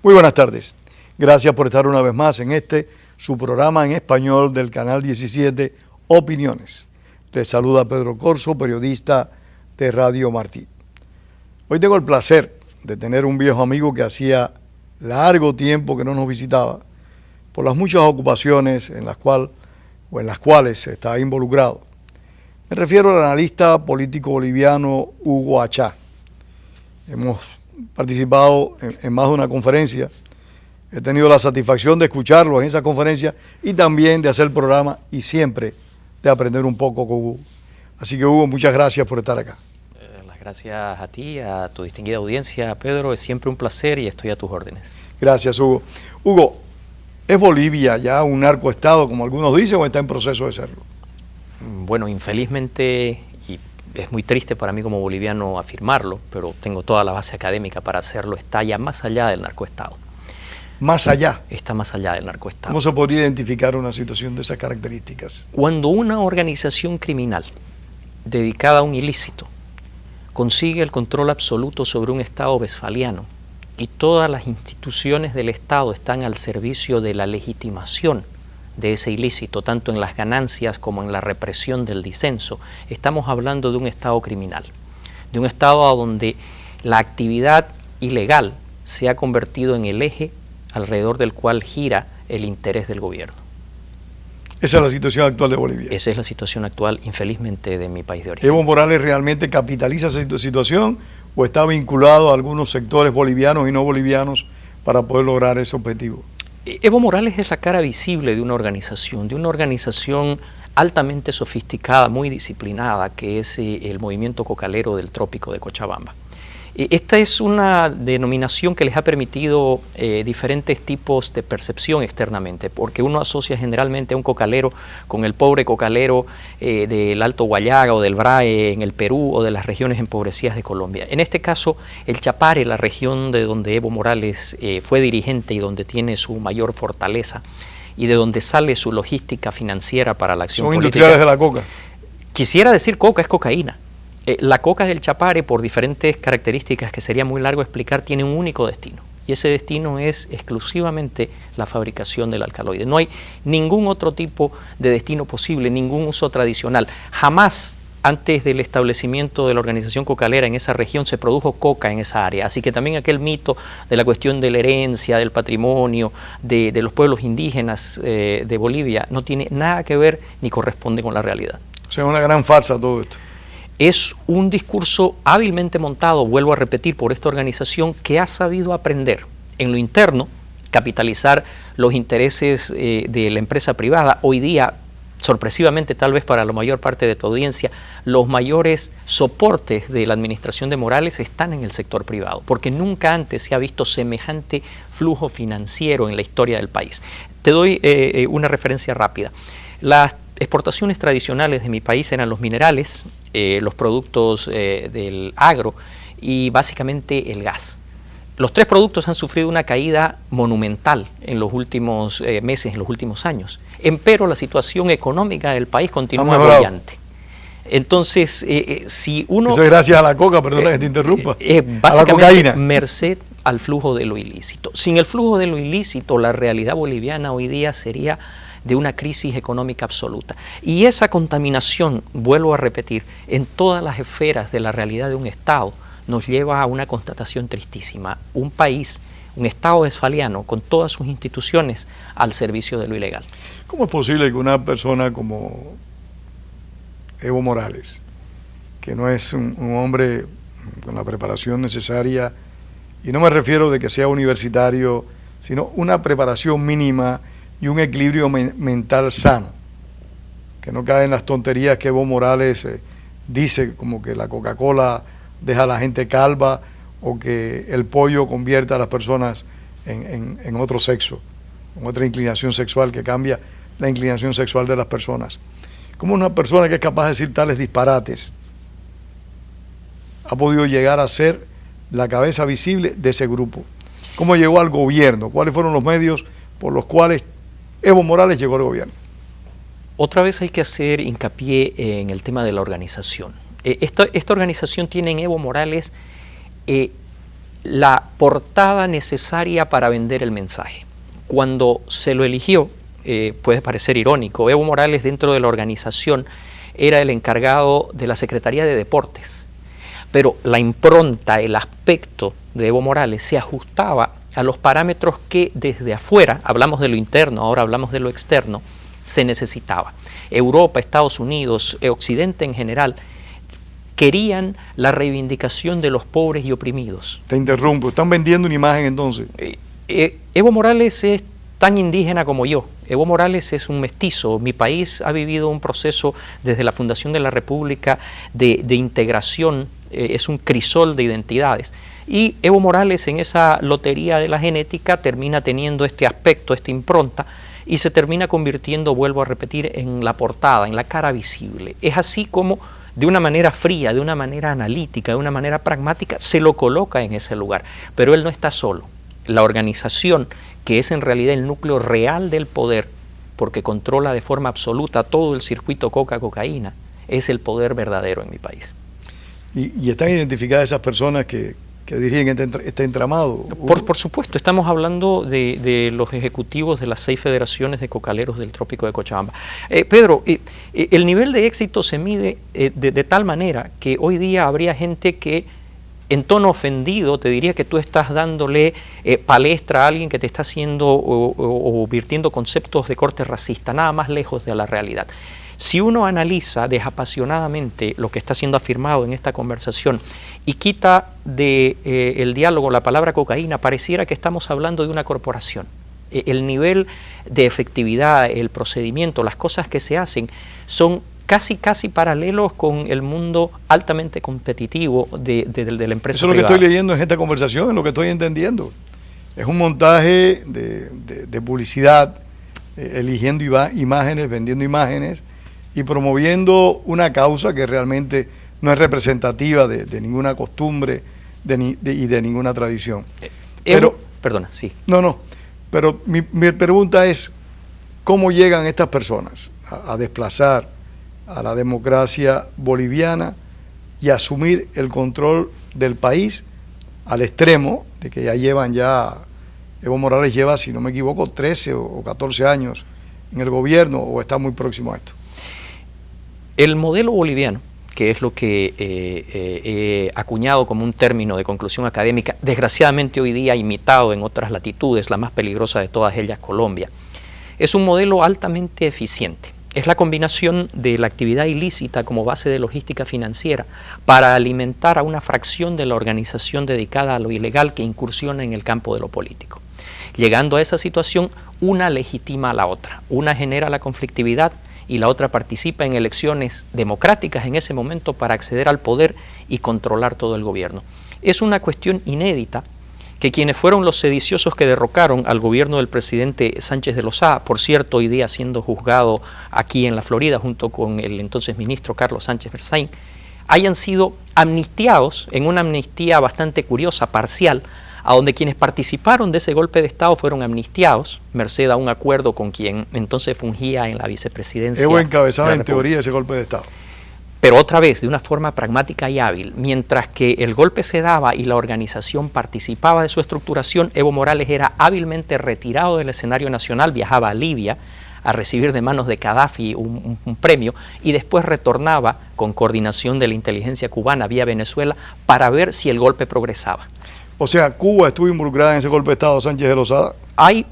Muy buenas tardes. Gracias por estar una vez más en su programa en español del Canal 17, Opiniones. Les saluda Pedro Corso, periodista de Radio Martí. Hoy tengo el placer de tener un viejo amigo que hacía largo tiempo que no nos visitaba por las muchas ocupaciones en las cuales está involucrado. Me refiero al analista político boliviano Hugo Achá. Hemos participado en más de una conferencia. He tenido la satisfacción de escucharlo en esa conferencia y también de hacer el programa y siempre de aprender un poco con Hugo. Así que Hugo, muchas gracias por estar acá. Las gracias a ti, a tu distinguida audiencia, Pedro. Es siempre un placer y estoy a tus órdenes. Gracias, Hugo. Hugo, ¿es Bolivia ya un narcoestado, como algunos dicen, o está en proceso de serlo? Bueno, infelizmente, y es muy triste para mí como boliviano afirmarlo, pero tengo toda la base académica para hacerlo, está ya más allá del narcoestado. Más allá. Está más allá del narcoestado. ¿Cómo se podría identificar una situación de esas características? Cuando una organización criminal dedicada a un ilícito consigue el control absoluto sobre un Estado westfaliano y todas las instituciones del Estado están al servicio de la legitimación de ese ilícito, tanto en las ganancias como en la represión del disenso, estamos hablando de un Estado criminal, de un Estado donde la actividad ilegal se ha convertido en el eje alrededor del cual gira el interés del gobierno. Esa es la situación actual de Bolivia. Esa es la situación actual, infelizmente, de mi país de origen. ¿Evo Morales realmente capitaliza esa situación o está vinculado a algunos sectores bolivianos y no bolivianos para poder lograr ese objetivo? Evo Morales es la cara visible de una organización altamente sofisticada, muy disciplinada, que es el movimiento cocalero del Trópico de Cochabamba. Esta es una denominación que les ha permitido diferentes tipos de percepción externamente, porque uno asocia generalmente a un cocalero con el pobre cocalero del Alto Guayaga o del Brae en el Perú o de las regiones empobrecidas de Colombia. En este caso, el Chapare, la región de donde Evo Morales fue dirigente y donde tiene su mayor fortaleza y de donde sale su logística financiera para la acción política. Son industriales de la coca. Quisiera decir coca, es cocaína. La coca del Chapare, por diferentes características que sería muy largo explicar, tiene un único destino. Y ese destino es exclusivamente la fabricación del alcaloide. No hay ningún otro tipo de destino posible, ningún uso tradicional. Jamás antes del establecimiento de la organización cocalera en esa región se produjo coca en esa área. Así que también aquel mito de la cuestión de la herencia, del patrimonio, de los pueblos indígenas de Bolivia, no tiene nada que ver ni corresponde con la realidad. O sea, una gran farsa todo esto. Es un discurso hábilmente montado, vuelvo a repetir, por esta organización que ha sabido aprender en lo interno, capitalizar los intereses de la empresa privada. Hoy día, sorpresivamente tal vez para la mayor parte de tu audiencia, los mayores soportes de la administración de Morales están en el sector privado, porque nunca antes se ha visto semejante flujo financiero en la historia del país. Te doy una referencia rápida. Las exportaciones tradicionales de mi país eran los minerales, los productos del agro y básicamente el gas. Los tres productos han sufrido una caída monumental en los últimos meses, en los últimos años. Empero la situación económica del país continúa brillante. Entonces, si uno... Eso es gracias a la coca, perdona que te interrumpa. Básicamente, a la cocaína. Merced al flujo de lo ilícito. Sin el flujo de lo ilícito, la realidad boliviana hoy día sería de una crisis económica absoluta. Y esa contaminación, vuelvo a repetir, en todas las esferas de la realidad de un Estado, nos lleva a una constatación tristísima. Un país, un Estado westfaliano, con todas sus instituciones al servicio de lo ilegal. ¿Cómo es posible que una persona como Evo Morales, que no es un hombre con la preparación necesaria, y no me refiero de que sea universitario, sino una preparación mínima y un equilibrio mental sano, que no cae en las tonterías que Evo Morales dice, como que la Coca-Cola deja a la gente calva o que el pollo convierte a las personas en otro sexo, en otra inclinación sexual que cambia la inclinación sexual de las personas. ¿Cómo una persona que es capaz de decir tales disparates ha podido llegar a ser la cabeza visible de ese grupo? ¿Cómo llegó al gobierno? ¿Cuáles fueron los medios por los cuales Evo Morales llegó al gobierno? Otra vez hay que hacer hincapié en el tema de la organización. Esta organización tiene en Evo Morales la portada necesaria para vender el mensaje. Cuando se lo eligió, puede parecer irónico, Evo Morales dentro de la organización era el encargado de la Secretaría de Deportes, pero la impronta, el aspecto de Evo Morales se ajustaba a los parámetros que desde afuera, hablamos de lo interno, ahora hablamos de lo externo, se necesitaba. Europa, Estados Unidos, Occidente en general, querían la reivindicación de los pobres y oprimidos. Te interrumpo, están vendiendo una imagen entonces. Evo Morales es tan indígena como yo. Evo Morales es un mestizo. Mi país ha vivido un proceso desde la fundación de la República de integración, es un crisol de identidades. Y Evo Morales en esa lotería de la genética termina teniendo este aspecto, esta impronta, y se termina convirtiendo, vuelvo a repetir, en la portada, en la cara visible. Es así como de una manera fría, de una manera analítica, de una manera pragmática, se lo coloca en ese lugar. Pero él no está solo. La organización, que es en realidad el núcleo real del poder, porque controla de forma absoluta todo el circuito cocaína, es el poder verdadero en mi país. ¿Y están identificadas esas personas que dirigen este entramado? Por supuesto, estamos hablando de los ejecutivos de las 6 federaciones de cocaleros del Trópico de Cochabamba. Pedro, el nivel de éxito se mide de tal manera que hoy día habría gente que en tono ofendido te diría que tú estás dándole palestra a alguien que te está haciendo o virtiendo conceptos de corte racista, nada más lejos de la realidad. Si uno analiza desapasionadamente lo que está siendo afirmado en esta conversación y quita el diálogo la palabra cocaína, pareciera que estamos hablando de una corporación. El nivel de efectividad, el procedimiento, las cosas que se hacen son casi paralelos con el mundo altamente competitivo de la empresa Eso es lo privada. que estoy leyendo en esta conversación, es lo que estoy entendiendo. Es un montaje de publicidad, eligiendo imágenes, vendiendo imágenes y promoviendo una causa que realmente no es representativa de ninguna costumbre y de ninguna tradición. Perdona, sí. Pero mi pregunta es, ¿cómo llegan estas personas a desplazar a la democracia boliviana y a asumir el control del país al extremo de que Evo Morales lleva, si no me equivoco, 13 o 14 años en el gobierno o está muy próximo a esto? El modelo boliviano, que es lo que he acuñado como un término de conclusión académica, desgraciadamente hoy día imitado en otras latitudes, la más peligrosa de todas ellas, Colombia, es un modelo altamente eficiente. Es la combinación de la actividad ilícita como base de logística financiera para alimentar a una fracción de la organización dedicada a lo ilegal que incursiona en el campo de lo político. Llegando a esa situación, una legitima a la otra, una genera la conflictividad y la otra participa en elecciones democráticas en ese momento para acceder al poder y controlar todo el gobierno. Es una cuestión inédita que quienes fueron los sediciosos que derrocaron al gobierno del presidente Sánchez de Lozada, por cierto, hoy día siendo juzgado aquí en la Florida junto con el entonces ministro Carlos Sánchez Berzaín, hayan sido amnistiados en una amnistía bastante curiosa, parcial, a donde quienes participaron de ese golpe de Estado fueron amnistiados, merced a un acuerdo con quien entonces fungía en la vicepresidencia. Evo encabezaba en teoría ese golpe de Estado. Pero otra vez, de una forma pragmática y hábil, mientras que el golpe se daba y la organización participaba de su estructuración, Evo Morales era hábilmente retirado del escenario nacional, viajaba a Libia a recibir de manos de Gaddafi un premio y después retornaba con coordinación de la inteligencia cubana vía Venezuela para ver si el golpe progresaba. O sea, ¿Cuba estuvo involucrada en ese golpe de Estado Sánchez de Lozada? Hay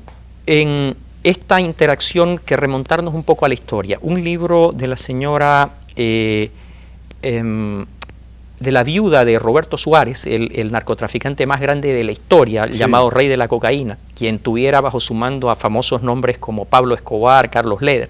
en esta interacción que remontarnos un poco a la historia. Un libro de la señora, de la viuda de Roberto Suárez, el narcotraficante más grande de la historia, sí, llamado Rey de la Cocaína, quien tuviera bajo su mando a famosos nombres como Pablo Escobar, Carlos Leder.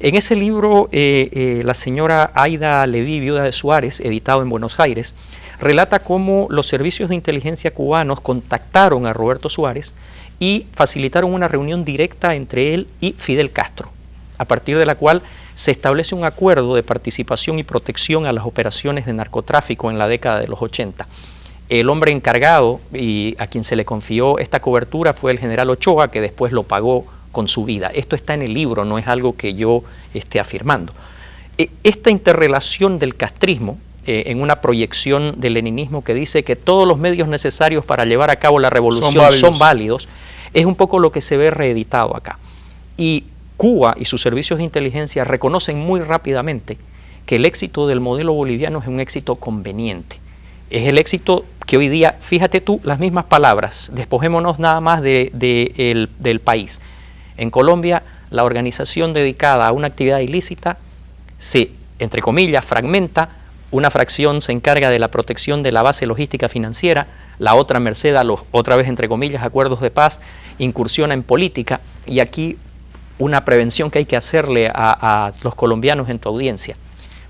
En ese libro, la señora Aida Leví, viuda de Suárez, editado en Buenos Aires, relata cómo los servicios de inteligencia cubanos contactaron a Roberto Suárez y facilitaron una reunión directa entre él y Fidel Castro, a partir de la cual se establece un acuerdo de participación y protección a las operaciones de narcotráfico en la década de los 80. El hombre encargado y a quien se le confió esta cobertura fue el general Ochoa, que después lo pagó con su vida. Esto está en el libro, no es algo que yo esté afirmando. Esta interrelación del castrismo en una proyección del leninismo que dice que todos los medios necesarios para llevar a cabo la revolución son válidos, es un poco lo que se ve reeditado acá. Y Cuba y sus servicios de inteligencia reconocen muy rápidamente que el éxito del modelo boliviano es un éxito conveniente. Es el éxito que hoy día, fíjate tú, las mismas palabras, despojémonos nada más del país. En Colombia, la organización dedicada a una actividad ilícita se, entre comillas, fragmenta. Una fracción se encarga de la protección de la base logística financiera, la otra merced a los, otra vez entre comillas, acuerdos de paz, incursiona en política. Y aquí una prevención que hay que hacerle a los colombianos en tu audiencia.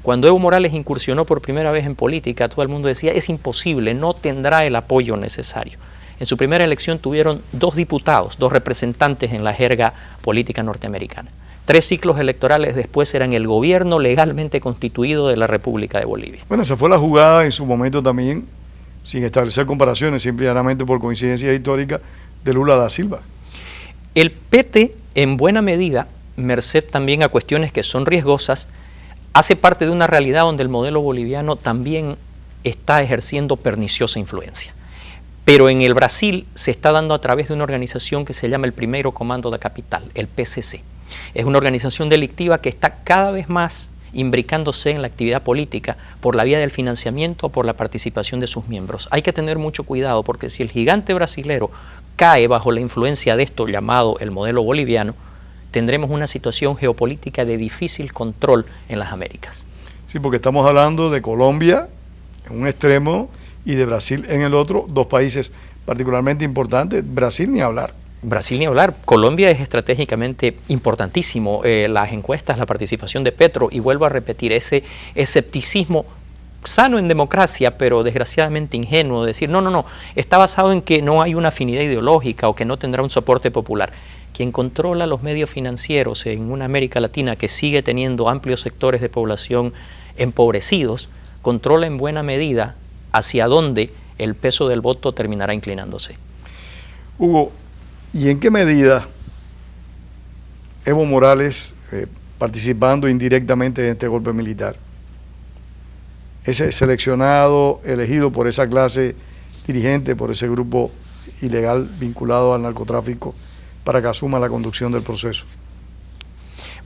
Cuando Evo Morales incursionó por primera vez en política, todo el mundo decía, es imposible, no tendrá el apoyo necesario. En su primera elección tuvieron 2 diputados, 2 representantes en la jerga política norteamericana. 3 ciclos electorales después eran el gobierno legalmente constituido de la República de Bolivia. Bueno, esa fue la jugada en su momento también, sin establecer comparaciones, simplemente por coincidencia histórica, de Lula da Silva. El PT, en buena medida, merced también a cuestiones que son riesgosas, hace parte de una realidad donde el modelo boliviano también está ejerciendo perniciosa influencia. Pero en el Brasil se está dando a través de una organización que se llama el Primeiro Comando da Capital, el PCC. Es una organización delictiva que está cada vez más imbricándose en la actividad política por la vía del financiamiento o por la participación de sus miembros. Hay que tener mucho cuidado porque si el gigante brasilero cae bajo la influencia de esto llamado el modelo boliviano, tendremos una situación geopolítica de difícil control en las Américas. Sí, porque estamos hablando de Colombia en un extremo y de Brasil en el otro, 2 países particularmente importantes. Brasil ni hablar. Brasil ni hablar. Colombia es estratégicamente importantísimo. Las encuestas, la participación de Petro, y vuelvo a repetir, ese escepticismo sano en democracia, pero desgraciadamente ingenuo, de decir, no, está basado en que no hay una afinidad ideológica o que no tendrá un soporte popular. Quien controla los medios financieros en una América Latina que sigue teniendo amplios sectores de población empobrecidos, controla en buena medida hacia dónde el peso del voto terminará inclinándose. Hugo, ¿y en qué medida Evo Morales, participando indirectamente en este golpe militar, ese seleccionado, elegido por esa clase dirigente, por ese grupo ilegal vinculado al narcotráfico, para que asuma la conducción del proceso?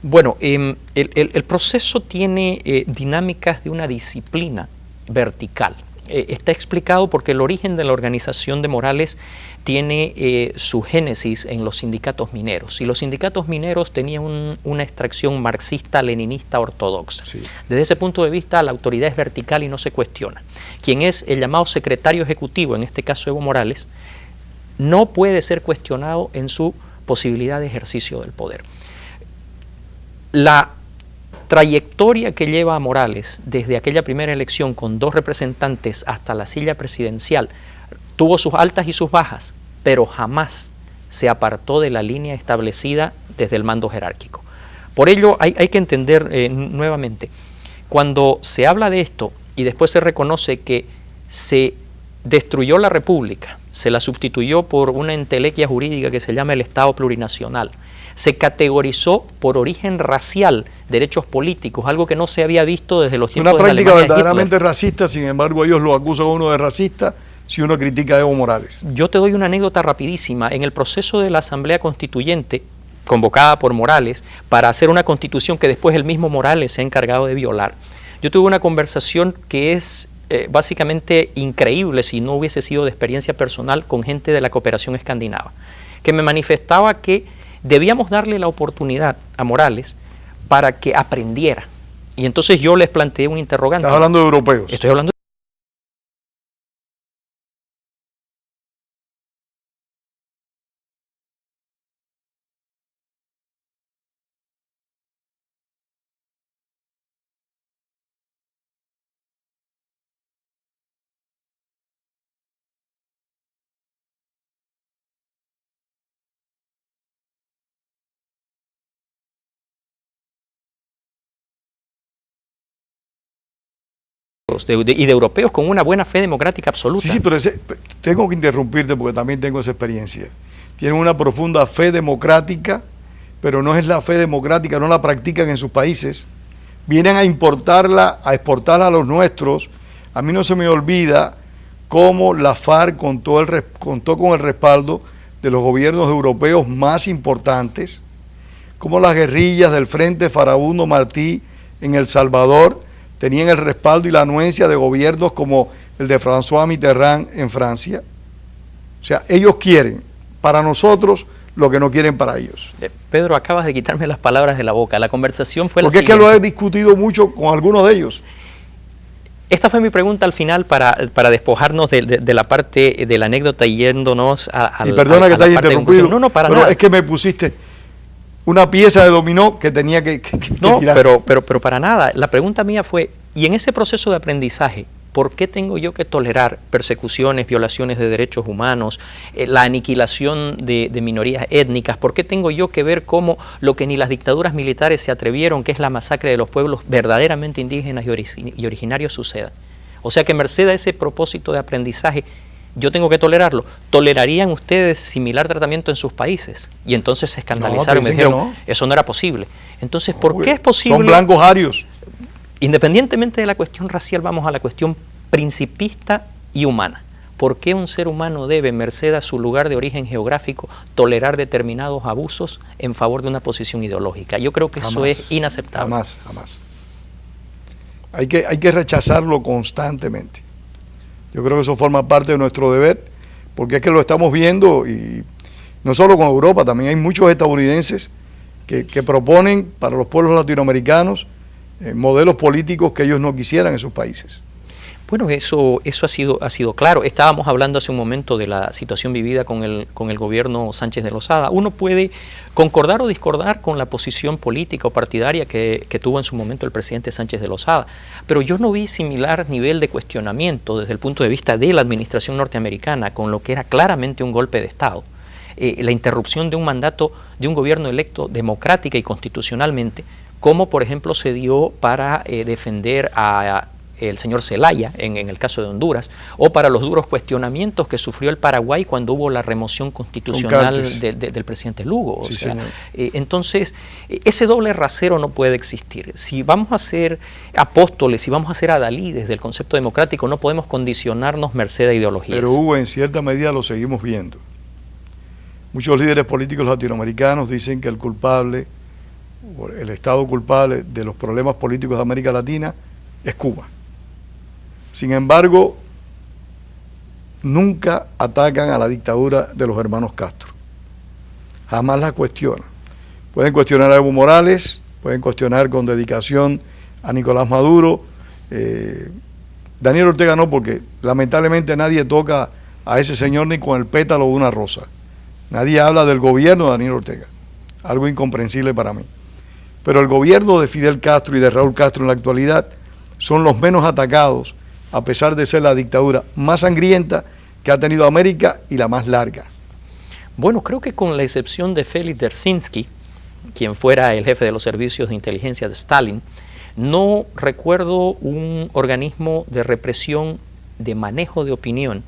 Bueno, el proceso tiene dinámicas de una disciplina vertical. Está explicado porque el origen de la organización de Morales tiene su génesis en los sindicatos mineros, y los sindicatos mineros tenían una extracción marxista-leninista ortodoxa. Sí. Desde ese punto de vista, la autoridad es vertical y no se cuestiona. Quien es el llamado secretario ejecutivo, en este caso Evo Morales, no puede ser cuestionado en su posibilidad de ejercicio del poder. La trayectoria que lleva a Morales desde aquella primera elección con 2 representantes hasta la silla presidencial tuvo sus altas y sus bajas, pero jamás se apartó de la línea establecida desde el mando jerárquico. Por ello hay que entender nuevamente, cuando se habla de esto y después se reconoce que se destruyó la República, se la sustituyó por una entelequia jurídica que se llama el Estado plurinacional, se categorizó por origen racial derechos políticos, algo que no se había visto desde los tiempos de la Alemania. Una práctica verdaderamente racista, sin embargo ellos lo acusan a uno de racista si uno critica a Evo Morales. Yo te doy una anécdota rapidísima. En el proceso de la Asamblea Constituyente, convocada por Morales, para hacer una constitución que después el mismo Morales se ha encargado de violar, yo tuve una conversación que es básicamente increíble si no hubiese sido de experiencia personal con gente de la cooperación escandinava, que me manifestaba que debíamos darle la oportunidad a Morales para que aprendiera. Y entonces yo les planteé un interrogante. ¿Estás hablando de europeos? Estoy hablando y de europeos con una buena fe democrática absoluta. Sí, pero tengo que interrumpirte porque también tengo esa experiencia. Tienen una profunda fe democrática, pero no es la fe democrática, no la practican en sus países. Vienen a importarla, a exportarla a los nuestros A mí no se me olvida cómo la FARC contó con el respaldo de los gobiernos europeos más importantes, cómo las guerrillas del Frente Farabundo Martí en El Salvador tenían el respaldo y la anuencia de gobiernos como el de François Mitterrand en Francia. O sea, ellos quieren para nosotros lo que no quieren para ellos. Pedro, acabas de quitarme las palabras de la boca. La conversación fue porque la siguiente. Porque es que lo he discutido mucho con algunos de ellos. Esta fue mi pregunta al final para despojarnos de la parte de la anécdota y yéndonos a y perdona que te haya interrumpido, no, para pero nada. Es que me pusiste una pieza de dominó que tenía que no, tirar. pero para nada. La pregunta mía fue, y en ese proceso de aprendizaje, ¿por qué tengo yo que tolerar persecuciones, violaciones de derechos humanos, la aniquilación de minorías étnicas? ¿Por qué tengo yo que ver cómo lo que ni las dictaduras militares se atrevieron, que es la masacre de los pueblos verdaderamente indígenas y originarios, suceda? O sea que merced a ese propósito de aprendizaje, yo tengo que tolerarlo. ¿Tolerarían ustedes similar tratamiento en sus países? Y entonces se escandalizaron y me dijeron, eso no era posible. Entonces, ¿por qué es posible? Son blancos arios. Independientemente de la cuestión racial, vamos a la cuestión principista y humana. ¿Por qué un ser humano debe, merced a su lugar de origen geográfico, tolerar determinados abusos en favor de una posición ideológica? Yo creo que eso es inaceptable. Jamás. Hay que rechazarlo constantemente. Yo creo que eso forma parte de nuestro deber, porque es que lo estamos viendo, y no solo con Europa, también hay muchos estadounidenses que proponen para los pueblos latinoamericanos modelos políticos que ellos no quisieran en sus países. Bueno, eso ha sido claro. Estábamos hablando hace un momento de la situación vivida con el gobierno Sánchez de Lozada. Uno puede concordar o discordar con la posición política o partidaria que tuvo en su momento el presidente Sánchez de Lozada, pero yo no vi similar nivel de cuestionamiento desde el punto de vista de la administración norteamericana con lo que era claramente un golpe de Estado. La interrupción de un mandato de un gobierno electo democrática y constitucionalmente, como por ejemplo se dio para defender a el señor Zelaya en el caso de Honduras, o para los duros cuestionamientos que sufrió el Paraguay cuando hubo la remoción constitucional del presidente Lugo. Sí, entonces, ese doble rasero no puede existir. Si vamos a ser apóstoles, si vamos a ser adalides del concepto democrático, no podemos condicionarnos merced a ideologías. Pero Hugo, en cierta medida lo seguimos viendo. Muchos líderes políticos latinoamericanos dicen que el culpable, el Estado culpable de los problemas políticos de América Latina es Cuba. Sin embargo, nunca atacan a la dictadura de los hermanos Castro. Jamás la cuestionan. Pueden cuestionar a Evo Morales, pueden cuestionar con dedicación a Nicolás Maduro. Daniel Ortega no, porque lamentablemente nadie toca a ese señor ni con el pétalo de una rosa. Nadie habla del gobierno de Daniel Ortega. Algo incomprensible para mí. Pero el gobierno de Fidel Castro y de Raúl Castro en la actualidad son los menos atacados, a pesar de ser la dictadura más sangrienta que ha tenido América y la más larga. Bueno, creo que con la excepción de Félix Dzerzhinsky, quien fuera el jefe de los servicios de inteligencia de Stalin, no recuerdo un organismo de represión, de manejo de opinión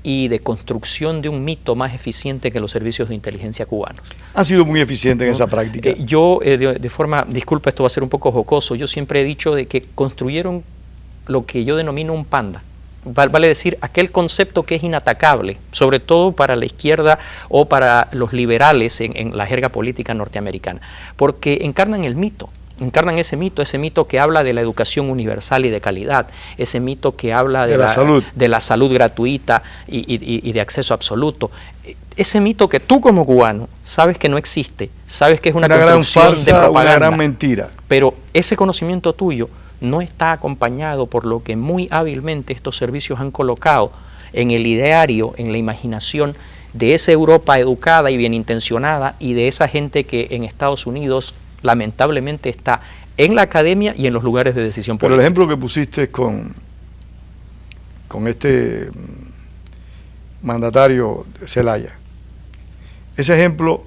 y de construcción de un mito más eficiente que los servicios de inteligencia cubanos. Han sido muy eficientes en esa práctica. Yo, de forma, disculpa, esto va a ser un poco jocoso, yo siempre he dicho de que construyeron lo que yo denomino un panda. Vale decir, aquel concepto que es inatacable, sobre todo para la izquierda o para los liberales en la jerga política norteamericana, porque encarnan el mito. Encarnan ese mito que habla de la educación universal y de calidad, ese mito que habla de la salud gratuita y de acceso absoluto. Ese mito que tú como cubano sabes que no existe, sabes que es una construcción gran farsa, de propaganda, una gran mentira. Pero ese conocimiento tuyo no está acompañado por lo que muy hábilmente estos servicios han colocado en el ideario, en la imaginación de esa Europa educada y bien intencionada y de esa gente que en Estados Unidos lamentablemente está en la academia y en los lugares de decisión política. Pero el ejemplo que pusiste con este mandatario Zelaya, ese ejemplo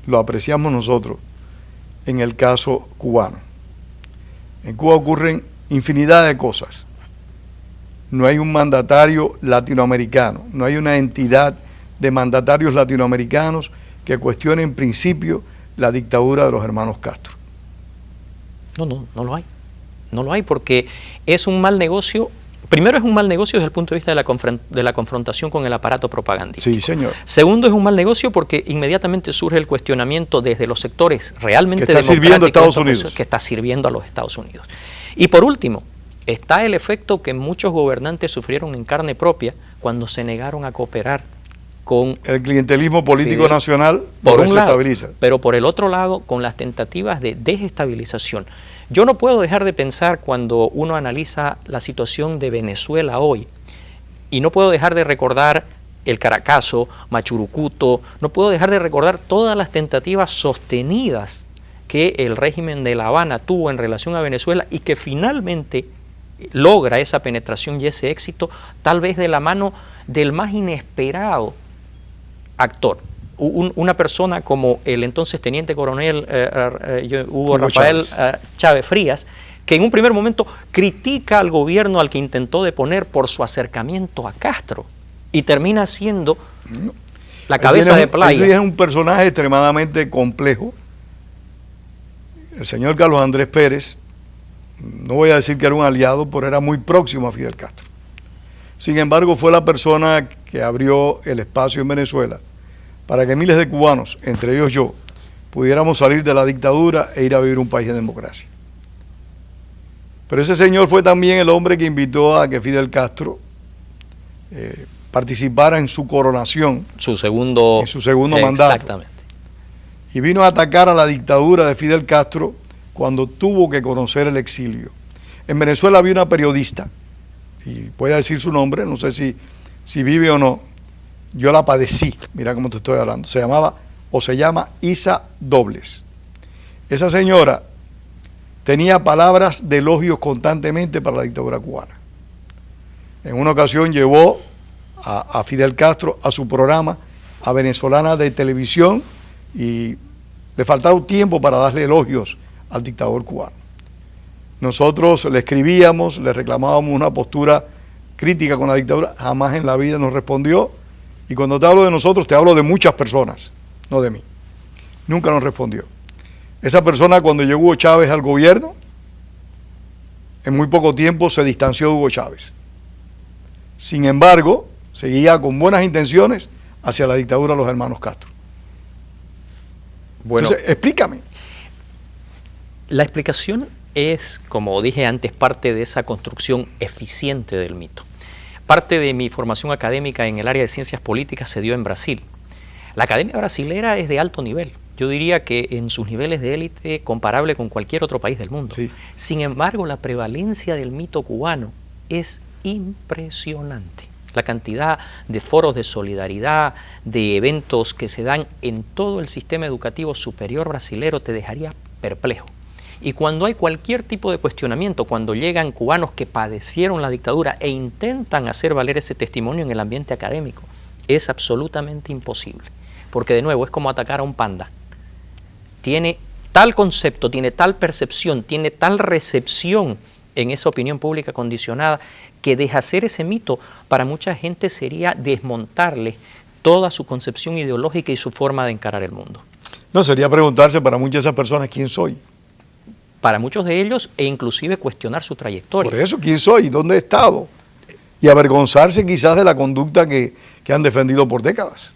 lo apreciamos nosotros en el caso cubano. En Cuba ocurren infinidad de cosas. No hay un mandatario latinoamericano, no hay una entidad de mandatarios latinoamericanos que cuestione en principio la dictadura de los hermanos Castro. No lo hay. No lo hay porque es un mal negocio Primero, es un mal negocio desde el punto de vista de la confrontación con el aparato propagandístico. Sí, señor. Segundo, es un mal negocio porque inmediatamente surge el cuestionamiento desde los sectores realmente que está sirviendo a Estados Unidos. Que está sirviendo a los Estados Unidos. Y por último, está el efecto que muchos gobernantes sufrieron en carne propia cuando se negaron a cooperar con el clientelismo político Fidel, nacional, por un lado, estabiliza. Pero por el otro lado, con las tentativas de desestabilización. Yo no puedo dejar de pensar cuando uno analiza la situación de Venezuela hoy, y no puedo dejar de recordar el Caracazo, Machurucuto, no puedo dejar de recordar todas las tentativas sostenidas que el régimen de La Habana tuvo en relación a Venezuela y que finalmente logra esa penetración y ese éxito, tal vez de la mano del más inesperado actor. Una persona como el entonces teniente coronel Hugo Rafael Chávez Frías, que en un primer momento critica al gobierno al que intentó deponer por su acercamiento a Castro y termina siendo la cabeza de playa. Es un personaje extremadamente complejo. El señor Carlos Andrés Pérez, no voy a decir que era un aliado, pero era muy próximo a Fidel Castro. Sin embargo, fue la persona que abrió el espacio en Venezuela para que miles de cubanos, entre ellos yo, pudiéramos salir de la dictadura e ir a vivir un país de democracia. Pero ese señor fue también el hombre que invitó a que Fidel Castro participara en su coronación, en su segundo mandato. Exactamente. Y vino a atacar a la dictadura de Fidel Castro cuando tuvo que conocer el exilio. En Venezuela había una periodista, y voy a decir su nombre, no sé si vive o no. Yo la padecí, mira cómo te estoy hablando. Se llama Isa Dobles. Esa señora tenía palabras de elogios constantemente para la dictadura cubana. En una ocasión llevó a Fidel Castro a su programa, a Venezolana de Televisión, y le faltaba tiempo para darle elogios al dictador cubano. Nosotros le escribíamos, le reclamábamos una postura crítica con la dictadura, jamás en la vida nos respondió. Y cuando te hablo de nosotros, te hablo de muchas personas, no de mí. Nunca nos respondió. Esa persona, cuando llegó Hugo Chávez al gobierno, en muy poco tiempo se distanció de Hugo Chávez. Sin embargo, seguía con buenas intenciones hacia la dictadura de los hermanos Castro. Bueno, entonces, explícame. La explicación es, como dije antes, parte de esa construcción eficiente del mito. Parte de mi formación académica en el área de ciencias políticas se dio en Brasil. La academia brasilera es de alto nivel. Yo diría que en sus niveles de élite comparable con cualquier otro país del mundo. Sí. Sin embargo, la prevalencia del mito cubano es impresionante. La cantidad de foros de solidaridad, de eventos que se dan en todo el sistema educativo superior brasilero te dejaría perplejo. Y cuando hay cualquier tipo de cuestionamiento, cuando llegan cubanos que padecieron la dictadura e intentan hacer valer ese testimonio en el ambiente académico, es absolutamente imposible. Porque de nuevo es como atacar a un panda. Tiene tal concepto, tiene tal percepción, tiene tal recepción en esa opinión pública condicionada que deshacer ese mito para mucha gente sería desmontarle toda su concepción ideológica y su forma de encarar el mundo. No, sería preguntarse para muchas de esas personas quién soy. Para muchos de ellos e inclusive cuestionar su trayectoria. Por eso, ¿quién soy? ¿Dónde he estado? Y avergonzarse quizás de la conducta que han defendido por décadas.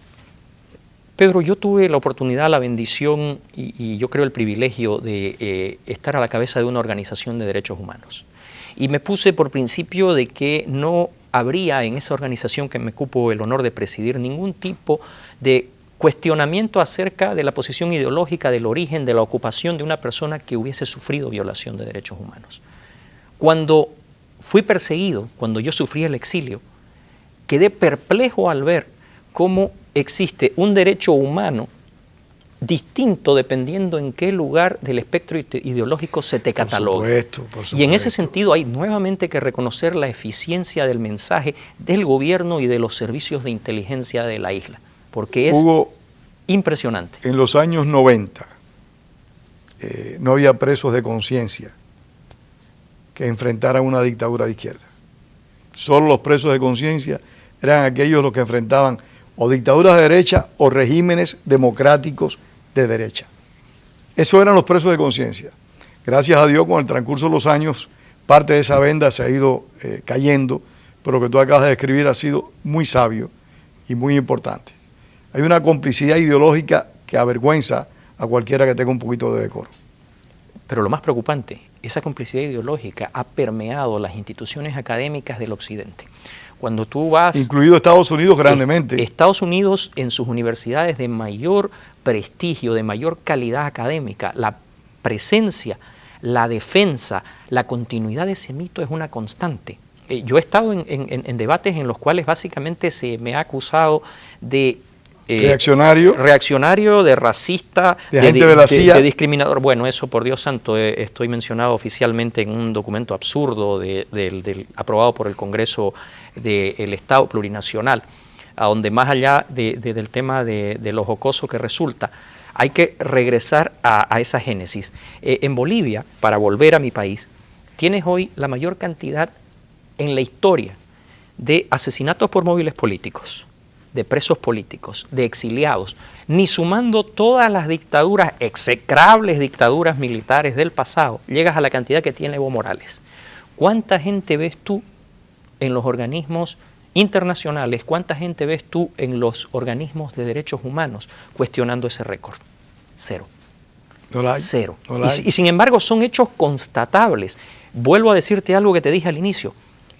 Pedro, yo tuve la oportunidad, la bendición y yo creo el privilegio de estar a la cabeza de una organización de derechos humanos. Y me puse por principio de que no habría en esa organización que me cupo el honor de presidir ningún tipo de cuestionamiento acerca de la posición ideológica, del origen, de la ocupación de una persona que hubiese sufrido violación de derechos humanos. Cuando fui perseguido, cuando yo sufrí el exilio, quedé perplejo al ver cómo existe un derecho humano distinto dependiendo en qué lugar del espectro ideológico se te cataloga. Por supuesto. Y en ese sentido hay nuevamente que reconocer la eficiencia del mensaje del gobierno y de los servicios de inteligencia de la isla. Porque es impresionante. En los años 90 no había presos de conciencia que enfrentaran una dictadura de izquierda. Solo los presos de conciencia eran aquellos los que enfrentaban o dictaduras de derecha o regímenes democráticos de derecha. Esos eran los presos de conciencia. Gracias a Dios, con el transcurso de los años, parte de esa venda se ha ido cayendo, pero lo que tú acabas de describir ha sido muy sabio y muy importante. Hay una complicidad ideológica que avergüenza a cualquiera que tenga un poquito de decoro. Pero lo más preocupante, esa complicidad ideológica ha permeado las instituciones académicas del Occidente. Cuando tú vas... Incluido Estados Unidos grandemente. Estados Unidos en sus universidades de mayor prestigio, de mayor calidad académica, la presencia, la defensa, la continuidad de ese mito es una constante. Yo he estado en debates en los cuales básicamente se me ha acusado de... reaccionario, de racista, de gente de la CIA, de discriminador. Bueno, eso por Dios santo, estoy mencionado oficialmente en un documento absurdo aprobado por el Congreso del Estado Plurinacional, a donde más allá del tema de lo jocoso que resulta, hay que regresar a esa génesis. En Bolivia, para volver a mi país, tienes hoy la mayor cantidad en la historia de asesinatos por móviles políticos, de presos políticos, de exiliados, ni sumando todas las dictaduras, execrables dictaduras militares del pasado, llegas a la cantidad que tiene Evo Morales. ¿Cuánta gente ves tú en los organismos internacionales? ¿Cuánta gente ves tú en los organismos de derechos humanos cuestionando ese récord? Cero. No la hay. Cero. No la hay. Y sin embargo son hechos constatables. Vuelvo a decirte algo que te dije al inicio.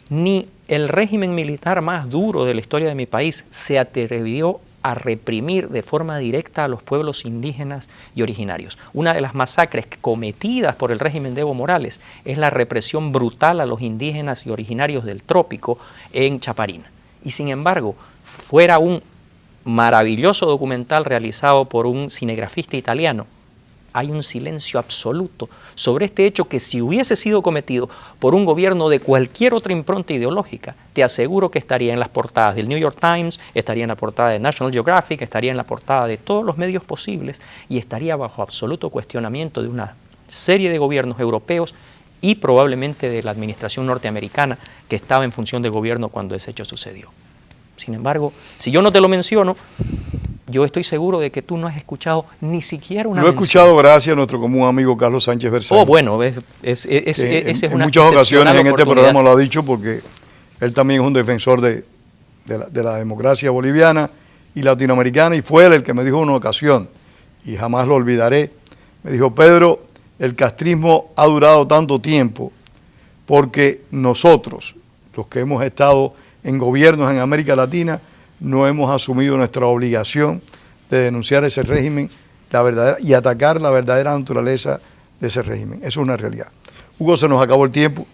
Ni el régimen militar más duro de la historia de mi país se atrevió a reprimir de forma directa a los pueblos indígenas y originarios. Una de las masacres cometidas por el régimen de Evo Morales es la represión brutal a los indígenas y originarios del trópico en Chaparina. Y sin embargo, fuera un maravilloso documental realizado por un cinegrafista italiano, hay un silencio absoluto sobre este hecho que si hubiese sido cometido por un gobierno de cualquier otra impronta ideológica, te aseguro que estaría en las portadas del New York Times, estaría en la portada de National Geographic, estaría en la portada de todos los medios posibles y estaría bajo absoluto cuestionamiento de una serie de gobiernos europeos y probablemente de la administración norteamericana que estaba en función de gobierno cuando ese hecho sucedió. Sin embargo, si yo no te lo menciono, yo estoy seguro de que tú no has escuchado ni siquiera una mención. Lo he escuchado gracias a nuestro común amigo Carlos Sánchez Bersani. Oh, bueno, esa es una en muchas ocasiones en este programa lo ha dicho porque él también es un defensor de la democracia boliviana y latinoamericana y fue él el que me dijo en una ocasión, y jamás lo olvidaré, me dijo: Pedro, el castrismo ha durado tanto tiempo porque nosotros, los que hemos estado en gobiernos en América Latina, no hemos asumido nuestra obligación de denunciar ese régimen y atacar la verdadera naturaleza de ese régimen. Eso es una realidad. Hugo, se nos acabó el tiempo.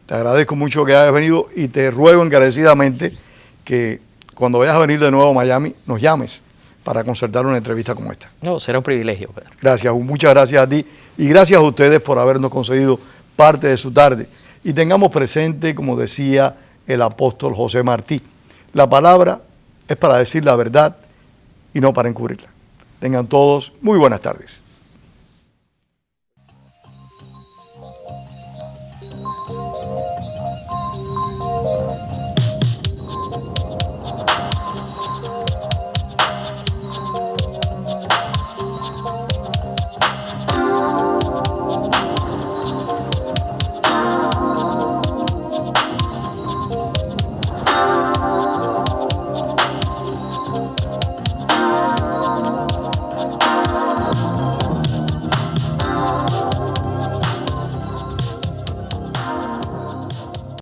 Te agradezco mucho que hayas venido y te ruego encarecidamente que cuando vayas a venir de nuevo a Miami nos llames para concertar una entrevista como esta. No, será un privilegio, Pedro. Gracias, muchas gracias a ti y gracias a ustedes por habernos concedido parte de su tarde. Y tengamos presente, como decía el apóstol José Martí, la palabra es para decir la verdad y no para encubrirla. Tengan todos muy buenas tardes.